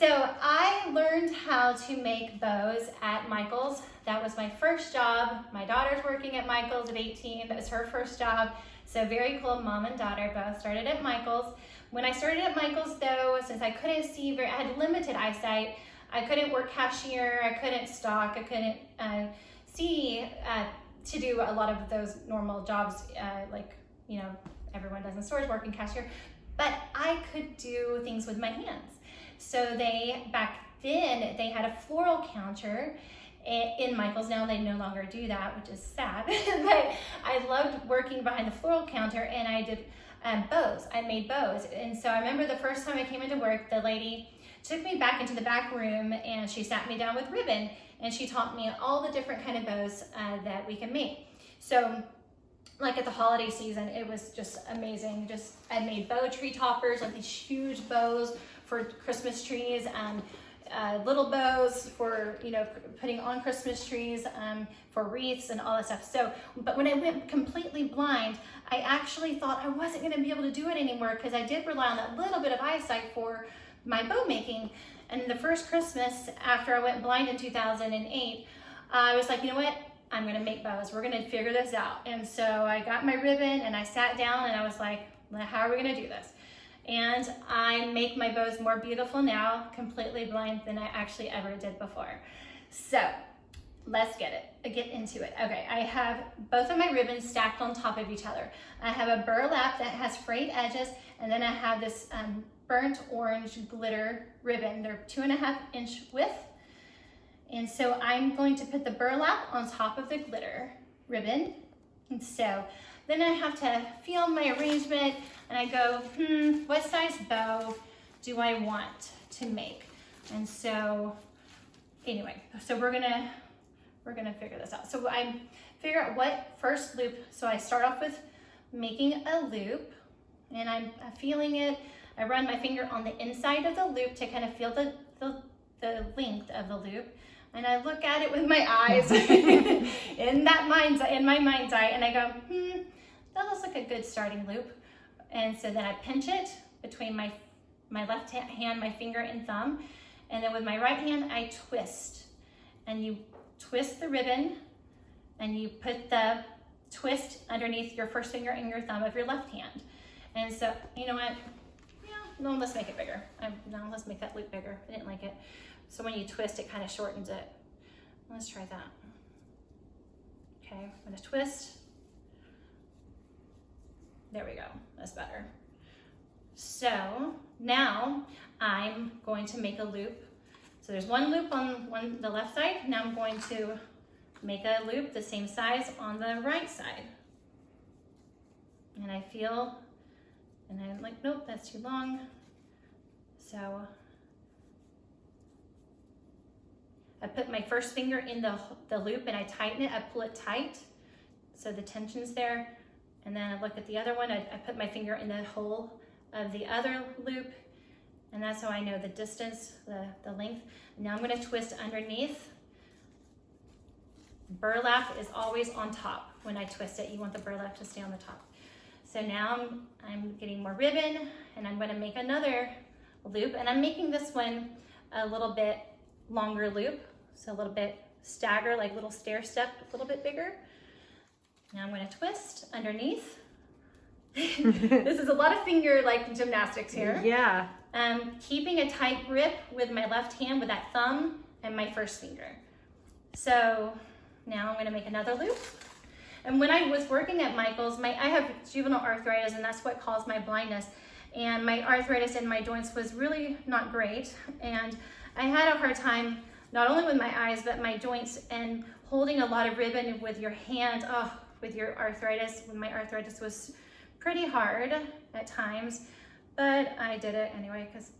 So I learned how to make bows at Michaels. That was my first job. My daughter's working at Michaels at 18. That was her first job. So very cool, mom and daughter both started at Michaels. When I started at Michaels though, since I couldn't see, I had limited eyesight, I couldn't work cashier, I couldn't stock, I couldn't see to do a lot of those normal jobs like, you know, everyone does in stores, working cashier, but I could do things with my hands. So back then, they had a floral counter in Michaels. Now they no longer do that, which is sad, but I loved working behind the floral counter, and I did bows. I made bows. And so I remember the first time I came into work, the lady took me back into the back room and she sat me down with ribbon and she taught me all the different kind of bows that we can make. So like at the holiday season, it was just amazing. I made bow tree toppers, like these huge bows for Christmas trees, little bows for, you know, putting on Christmas trees, for wreaths and all that stuff. So, but when I went completely blind, I actually thought I wasn't gonna be able to do it anymore because I did rely on that little bit of eyesight for my bow making. And the first Christmas after I went blind in 2008, I was like, you know what? I'm gonna make bows. We're gonna figure this out. And so I got my ribbon and I sat down and I was like, how are we gonna do this? And I make my bows more beautiful now, completely blind, than I actually ever did before. So let's get into it. Okay, I have both of my ribbons stacked on top of each other. I have a burlap that has frayed edges, and then I have this burnt orange glitter ribbon. They're 2.5 inch width. And so I'm going to put the burlap on top of the glitter ribbon. And so then I have to feel my arrangement and I go, what size bow do I want to make? And so anyway, so we're gonna figure this out. So I figure out what first loop. So I start off with making a loop and I'm feeling it. I run my finger on the inside of the loop to kind of feel the length of the loop. And I look at it with my eyes in my mind's eye, and I go, that looks like a good starting loop. And so then I pinch it between my left hand, my finger and thumb. And then with my right hand, I twist. And you twist the ribbon and you put the twist underneath your first finger and your thumb of your left hand. And so, you know what? Yeah, no, let's make it bigger. No, let's make that loop bigger. I didn't like it. So when you twist, it kind of shortens it. Let's try that. Okay, I'm gonna twist. There we go, that's better. So now I'm going to make a loop. So there's one loop on the left side. Now I'm going to make a loop the same size on the right side. And I feel, and I'm like, nope, that's too long. So I put my first finger in the loop and I tighten it, I pull it tight so the tension's there. And then I look at the other one, I put my finger in the hole of the other loop, and that's how I know the distance, the length. Now I'm gonna twist underneath. Burlap is always on top when I twist it. You want the burlap to stay on the top. So now I'm getting more ribbon and I'm gonna make another loop, and I'm making this one a little bit longer loop. So a little bit stagger, like little stair step, a little bit bigger. Now I'm gonna twist underneath. This is a lot of finger like gymnastics here. Yeah. Keeping a tight grip with my left hand with that thumb and my first finger. So now I'm gonna make another loop. And when I was working at Michaels, I have juvenile arthritis, and that's what caused my blindness. And my arthritis in my joints was really not great. And I had a hard time, not only with my eyes, but my joints, and holding a lot of ribbon with your hand, with your arthritis, when my arthritis was pretty hard at times, but I did it anyway because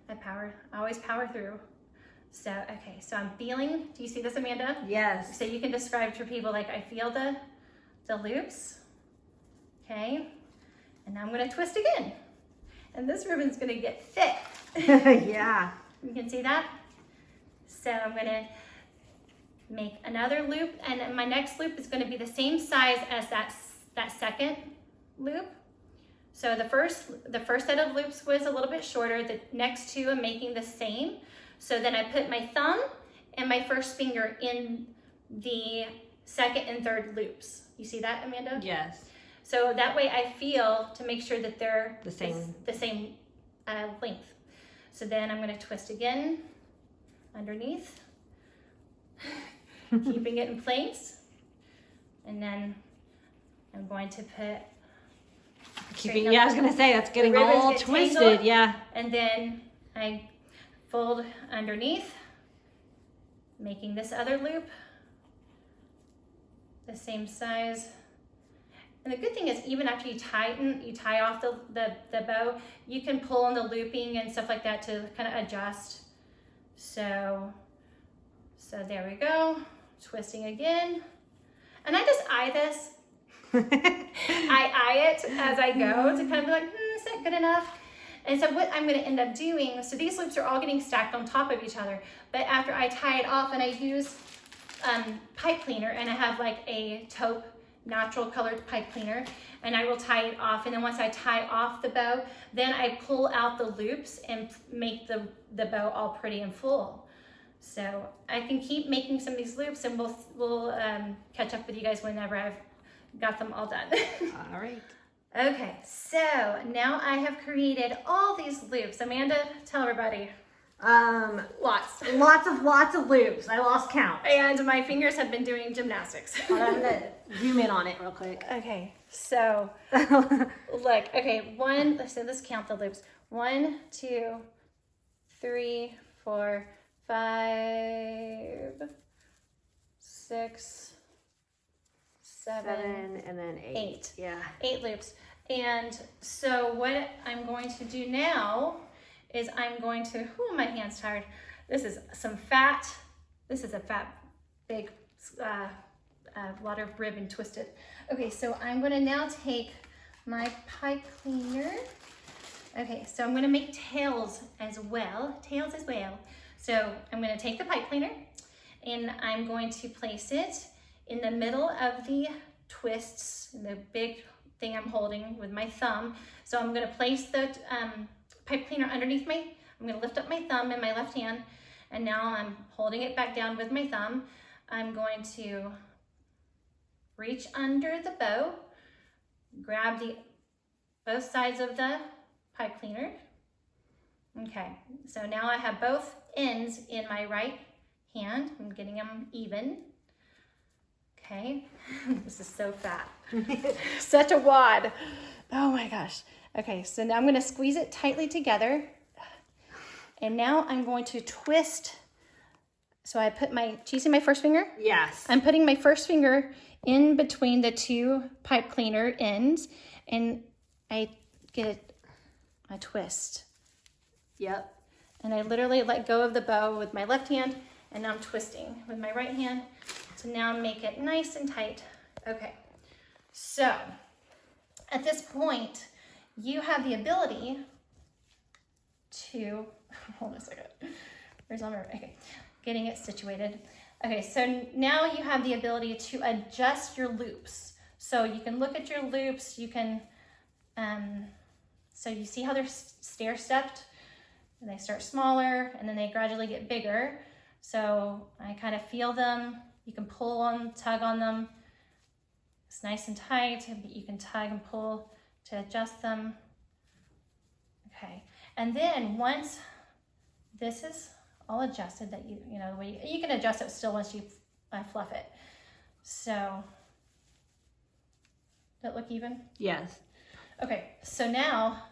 I always power through. So, okay, so I'm feeling, do you see this, Amanda? Yes. So you can describe to people, like, I feel the loops, okay? And now I'm gonna twist again. And this ribbon's gonna get thick. Yeah. You can see that? So I'm gonna make another loop, and my next loop is gonna be the same size as that second loop. So the first set of loops was a little bit shorter. The next two I'm making the same. So then I put my thumb and my first finger in the second and third loops. You see that, Amanda? Yes. So that way I feel to make sure that they're The same length. So then I'm going to twist again underneath, keeping it in place. And then I'm going to put I was gonna say that's getting all twisted. Tangled, yeah. And then I fold underneath, making this other loop the same size. And the good thing is, even after you tie off the bow, you can pull on the looping and stuff like that to kind of adjust. So there we go, twisting again. And I just eye this. I eye it as I go to kind of be like, is that good enough? And so what I'm going to end up doing, so these loops are all getting stacked on top of each other, but after I tie it off and I use pipe cleaner, and I have like a taupe natural colored pipe cleaner, and I will tie it off, and then once I tie off the bow, then I pull out the loops and make the bow all pretty and full. So I can keep making some of these loops, and we'll catch up with you guys whenever I've got them all done. All right. Okay, so now I have created all these loops. Amanda, tell everybody. Lots of loops. I lost count. And my fingers have been doing gymnastics. I'm gonna zoom in on it real quick. Okay, so look, okay, let's count the loops. 1, 2, 3, 4, 5, 6, 7, and then 8. Yeah. 8 loops. And so what I'm going to do now is I'm going to, my hand's tired. This is a fat, big, lot of ribbon twisted. Okay, so I'm gonna now take my pipe cleaner. Okay, so I'm gonna make tails as well. So I'm gonna take the pipe cleaner and I'm going to place it in the middle of the twists, the big thing I'm holding with my thumb. So I'm gonna place the pipe cleaner underneath I'm gonna lift up my thumb in my left hand, and now I'm holding it back down with my thumb. I'm going to reach under the bow, grab both sides of the pipe cleaner. Okay, so now I have both ends in my right hand. I'm getting them even. Okay, this is so fat. Such a wad. Oh my gosh. Okay, so now I'm gonna squeeze it tightly together. And now I'm going to twist. So I put do you see my first finger? Yes. I'm putting my first finger in between the two pipe cleaner ends, and I get a twist. Yep. And I literally let go of the bow with my left hand, and now I'm twisting with my right hand. So now make it nice and tight. Okay, so at this point, you have the ability to, hold on a second, okay, getting it situated. Okay, so now you have the ability to adjust your loops. So you can look at your loops, you can, so you see how they're stair-stepped? And they start smaller and then they gradually get bigger. So I kind of feel them. You can pull on, tug on them. It's nice and tight, but you can tug and pull to adjust them. Okay, and then once this is all adjusted, that you know the way you can adjust it still once you fluff it. So, does it look even? Yes. Okay, so now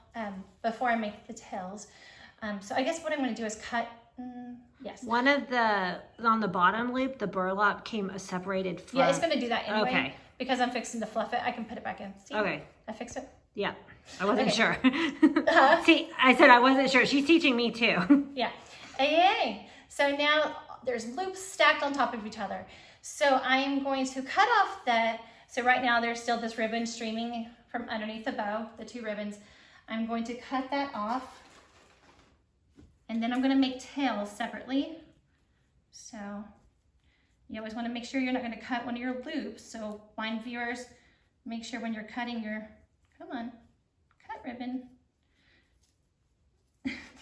before I make the tails, so I guess what I'm going to do is cut. Yes. One of on the bottom loop, the burlap came separated from. Yeah, it's going to do that anyway. Okay. Because I'm fixing to fluff it, I can put it back in. See? Okay. I fixed it. Yeah. I wasn't Okay. sure. See, I said I wasn't sure. She's teaching me too. Yeah. Yay. So now there's loops stacked on top of each other. So I'm going to cut off so right now there's still this ribbon streaming from underneath the bow, the two ribbons. I'm going to cut that off. And then I'm going to make tails separately. So you always want to make sure you're not going to cut one of your loops. So blind viewers, make sure when you're cutting come on, cut. cut ribbon.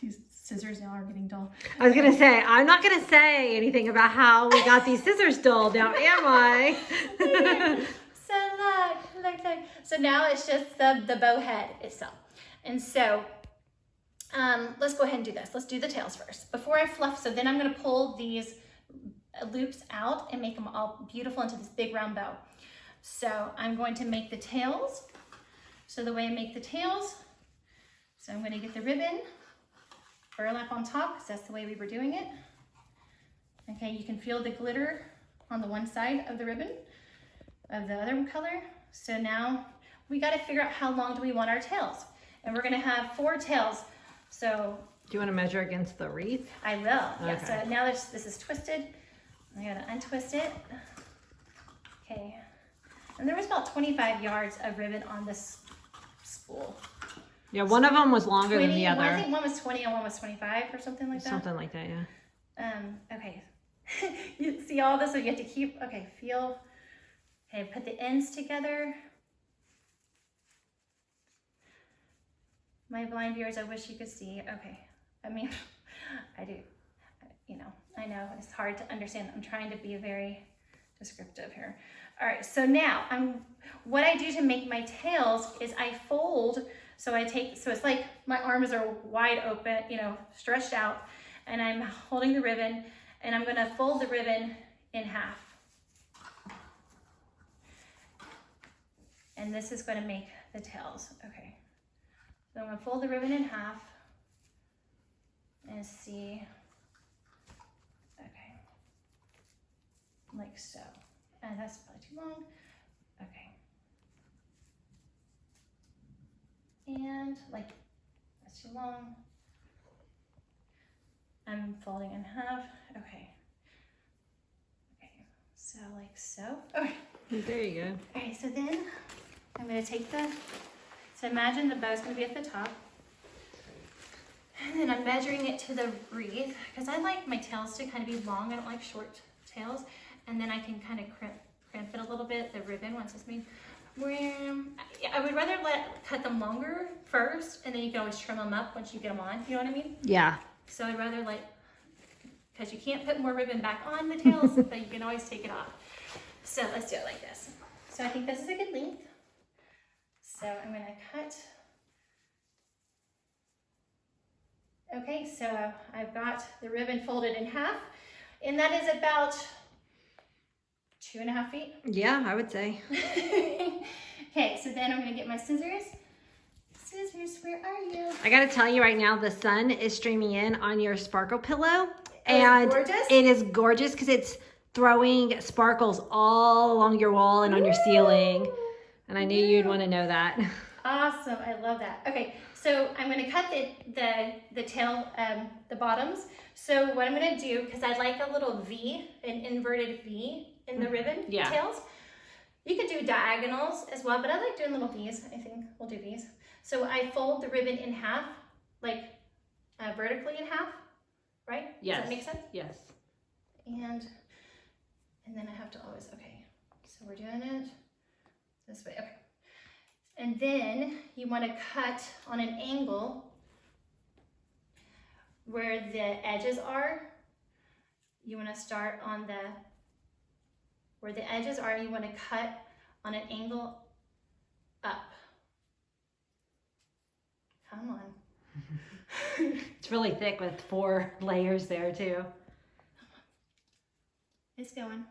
These scissors now are getting dull. I was gonna say, I'm not gonna say anything about how we got these scissors dull now, am I? So look. So now it's just the bow head itself. And so let's go ahead and do this. Let's do the tails first. Before I fluff, so then I'm gonna pull these loops out and make them all beautiful into this big round bow. So I'm going to make the tails. So the way I make the tails, so I'm gonna get the ribbon, burlap on top, because that's the way we were doing it. Okay, you can feel the glitter on the one side of the ribbon of the other color. So now we got to figure out how long do we want our tails. And we're going to have 4 tails. So Do you want to measure against the wreath? I will. Yeah, Okay. so now this is twisted. I got to untwist it. Okay. And there was about 25 yards of ribbon on this spool. Yeah, one of them was longer than the other. I think one was 20 and one was 25 or something like that. Something like that, yeah. Okay. You see all this, so you have to keep, okay, feel, okay, put the ends together. My blind viewers, I wish you could see. Okay. I mean, I do, you know, I know it's hard to understand. I'm trying to be very descriptive here. All right, so now what I do to make my tails is I fold. So it's like my arms are wide open, you know, stretched out, and I'm holding the ribbon, and I'm gonna fold the ribbon in half. And this is gonna make the tails, okay. So I'm gonna fold the ribbon in half and see, okay, like so. And that's probably too long, okay. And like, that's too long. I'm folding in half, okay. Okay, so like so. Okay. There you go. Okay, so then I'm gonna take so imagine the bow's gonna be at the top. And then I'm measuring it to the wreath, because I like my tails to kind of be long. I don't like short tails. And then I can kind of crimp it a little bit, the ribbon, once it's made. I would rather cut them longer first, and then you can always trim them up once you get them on, you know what I mean? Yeah. So I'd rather because you can't put more ribbon back on the tails, but you can always take it off. So let's do it like this. So I think this is a good length. So I'm gonna cut. Okay, so I've got the ribbon folded in half, and that is about 2.5 feet. Yeah, I would say. Okay, so then I'm gonna get my scissors. Scissors, where are you? I gotta tell you right now, the sun is streaming in on your sparkle pillow. And gorgeous? it is gorgeous because it's throwing sparkles all along your wall and on your ceiling. And I knew you'd want to know that. Awesome, I love that. Okay, so I'm gonna cut the tail, the bottoms. So what I'm gonna do, because I like a little V, an inverted V in the ribbon tails. You could do diagonals as well, but I like doing little V's. I think we'll do V's. So I fold the ribbon in half, like vertically in half, right? Yes. Does that make sense? Yes. And then I have to always, okay, so we're doing it this way, okay. And then you want to cut on an angle where the edges are. You want to start on where the edges are, you want to cut on an angle up. Come on. It's really thick with 4 layers there too. It's going.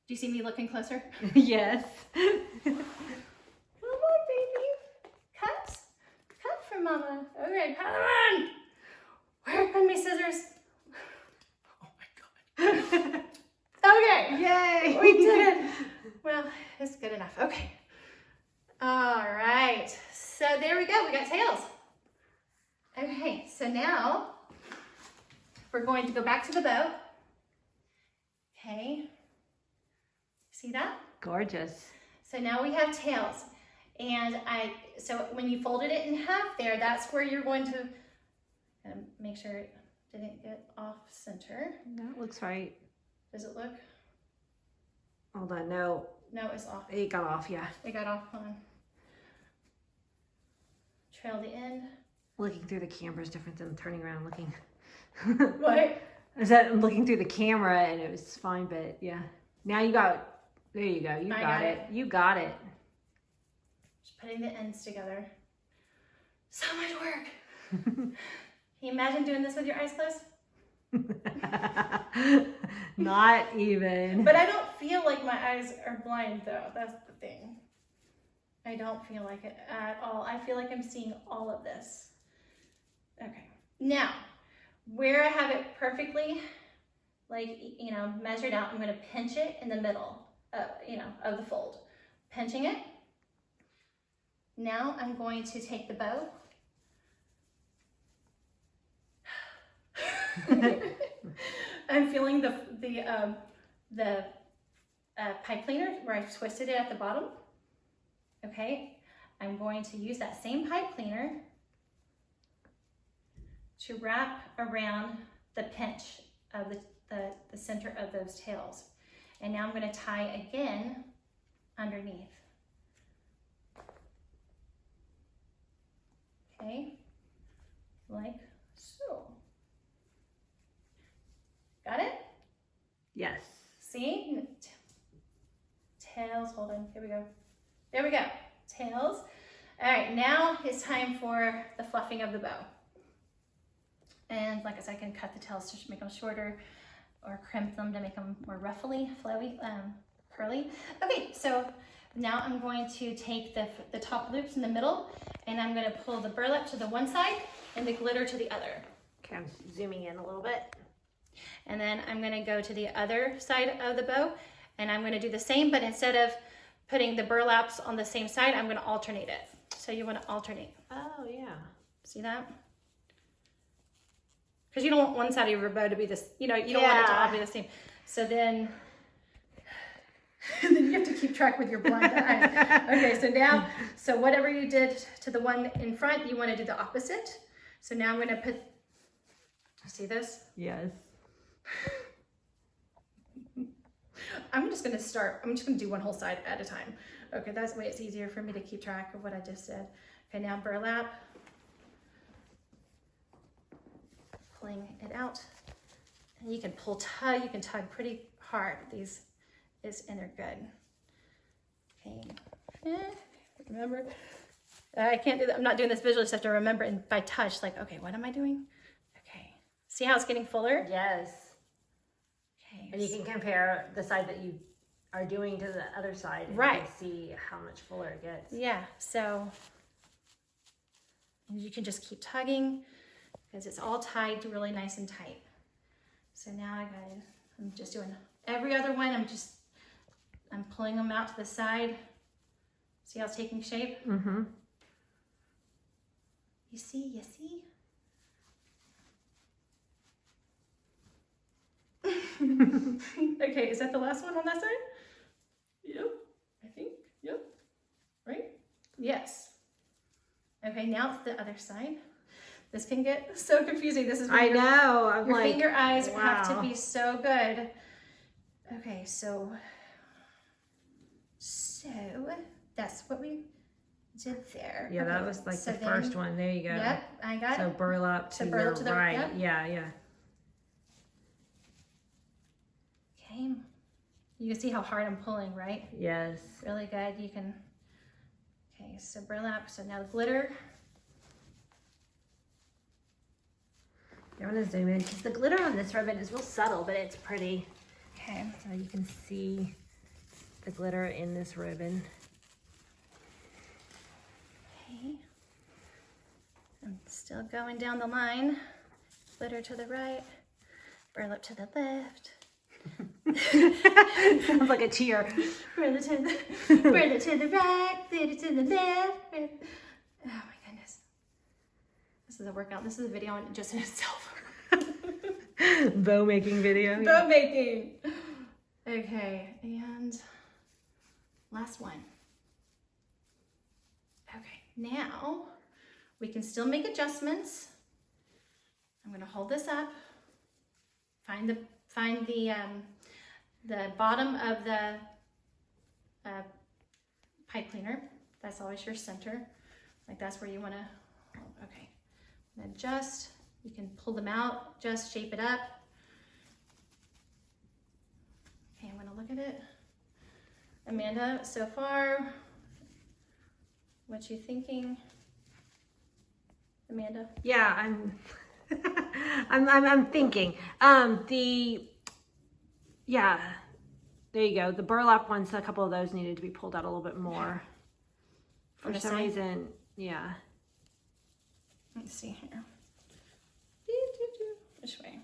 Do you see me looking closer? Yes. Come on, baby. Cut. Cut for mama. Okay, come on. Where are my scissors? Oh my God. Okay. Yay. We did it. Well, it's good enough. Okay. All right. So there we go. We got tails. Okay. So now we're going to go back to the bow. Okay. See that? Gorgeous. So now we have tails. And so when you folded it in half there, that's where you're going to make sure it didn't get off center. That looks right. Does it look? Hold on, no. No, it's off. It got off, yeah. It got off. Hold on. trail the end. Looking through the camera is different than turning around and looking. What? I said I'm looking through the camera and it was fine, but yeah. Now you got, there you go. You got it. You got it. Just putting the ends together. So much work. Can you imagine doing this with your eyes closed? Not even. But I don't feel like my eyes are blind though. That's the thing. I don't feel like it at all. I feel like I'm seeing all of this. Okay. Now, where I have it perfectly, like, you know, measured out, I'm going to pinch it in the middle, you know, of the fold. Pinching it. Now I'm going to take the bow. I'm feeling the pipe cleaner where I've twisted it at the bottom. Okay, I'm going to use that same pipe cleaner to wrap around the pinch of the center of those tails. And now I'm going to tie again underneath. Okay, like so. Got it? Yes. See? Tails, hold on, here we go. There we go, tails. All right, now it's time for the fluffing of the bow. And like I said, I can cut the tails to make them shorter or crimp them to make them more ruffly, flowy, curly. Okay, so now I'm going to take the top loops in the middle and I'm gonna pull the burlap to the one side and the glitter to the other. Okay, I'm zooming in a little bit. And then I'm gonna go to the other side of the bow and I'm gonna do the same, but instead of putting the burlaps on the same side, I'm gonna alternate it. So you wanna alternate. Oh, yeah. See that? Because you don't want one side of your bow to be this, you know, you don't want it to all be the same. So then, then you have to keep track with your blind eye. Okay, so now, so whatever you did to the one in front, you wanna do the opposite. So now I'm gonna put, see this? Yes. I'm just gonna do one whole side at a time. Okay, that's the way it's easier for me to keep track of what I just did. Okay, now burlap. Pulling it out. And you can tug, you can tug pretty hard. These and they're good. Okay, remember, I can't do that. I'm not doing this visually, so I have to remember and by touch, like, okay, what am I doing? Okay, see how it's getting fuller? Yes. Okay. And you can compare the side that you are doing to the other side and right. You can see how much fuller it gets. Yeah, so you can just keep tugging because it's all tied to really nice and tight. So now I'm just doing every other one. I'm pulling them out to the side. See how it's taking shape? Mm-hmm. You see? Okay, is that the last one on that side? Yep, I think, yep, right? Yes. Okay, now it's the other side. This can get so confusing. This is when I know. I'm your like, finger eyes have to wow. be so good. Okay, so that's what we did there. Yeah, okay. that was like So the first one. There you go. Yep, I got So it. burlap to burlap your to the- right. yep. Yeah. Okay. You can see how hard I'm pulling, right? Yes. Really good. You can. Okay, so burlap. So now glitter. I want to zoom in because the glitter on this ribbon is real subtle, but it's pretty. Okay. So you can see the glitter in this ribbon. Okay. I'm still going down the line. Glitter to the right. Burlap to the left. Sounds like a cheer. Burlap to the right. Glitter to the left. Oh my goodness. This is a workout. This is a video just in itself. Bow making video. Bow making. Okay, and last one. Okay, now we can still make adjustments. I'm going to hold this up. Find the bottom of the pipe cleaner. That's always your center. Like that's where you want to And just, you can pull them out, just shape it up. Okay, I'm gonna look at it. Amanda, so far, what you thinking? Amanda? Yeah, I'm thinking. Yeah, there you go. The burlap ones, a couple of those needed to be pulled out a little bit more. For some reason, yeah. Let's see here. Which way?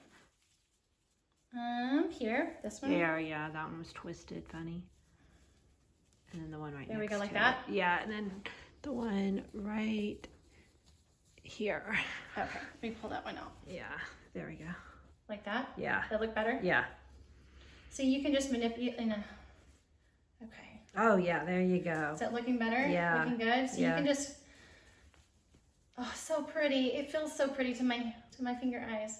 Here, this one. Yeah, that one was twisted funny. And then the one right there next we go, like to that. it. Yeah, and then the one right here. Okay, let me pull that one out. Yeah, there we go. Like that? Yeah. That look better? Yeah. So you can just manipulate in a, okay. Oh yeah, there you go. Is that looking better? Yeah. Looking good? So Yeah. you can just, oh, so pretty. It feels so pretty to my finger eyes.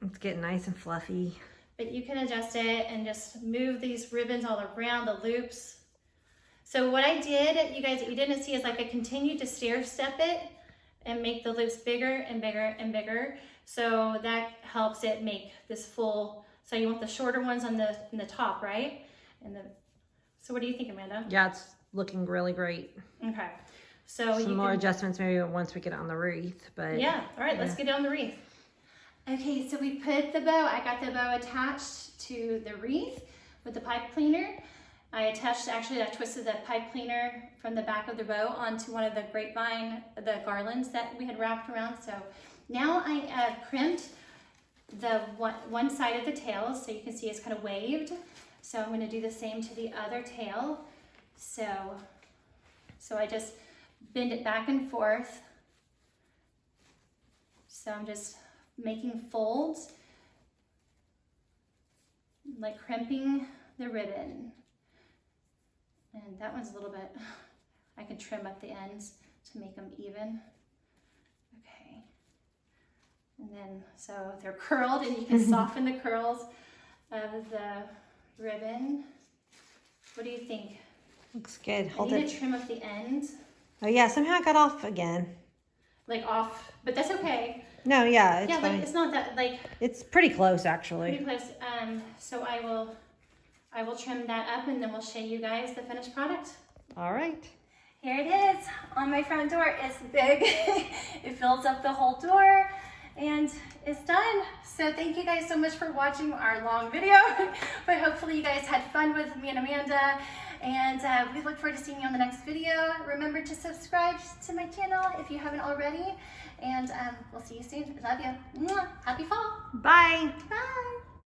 It's getting nice and fluffy. But you can adjust it and just move these ribbons all around the loops. So what I did, you guys, that you didn't see, is like I continued to stair step it and make the loops bigger and bigger and bigger. So that helps it make this full, so you want the shorter ones on in the top, right? So what do you think, Amanda? Yeah, it's looking really great. Okay. So Some more adjustments maybe once we get on the wreath, but yeah. All right, let's get on the wreath. Okay, so we put the bow. I got the bow attached to the wreath with the pipe cleaner. I twisted the pipe cleaner from the back of the bow onto one of the the garlands that we had wrapped around. So now I crimped the one side of the tail, so you can see it's kind of waved. So I'm going to do the same to the other tail. So I just bend it back and forth. So I'm just making folds, like crimping the ribbon. And that one's a little bit, I can trim up the ends to make them even. Okay. And then, so they're curled, and you can soften the curls of the ribbon. What do you think? looks good. I Hold need it. to trim up the ends, Oh yeah, somehow I got off again. like off, but that's okay. No, yeah, it's Yeah, but fine. it's not that, like, It's pretty close actually. pretty close. So I will trim that up, and then we'll show you guys the finished product. All right. Here it is on my front door. It's big. It fills up the whole door, and it's done. So thank you guys so much for watching our long video. But hopefully you guys had fun with me and Amanda, and we look forward to seeing you on the next video. Remember to subscribe to my channel if you haven't already, and we'll see you soon. Love you. Mwah. Happy fall. Bye. Bye.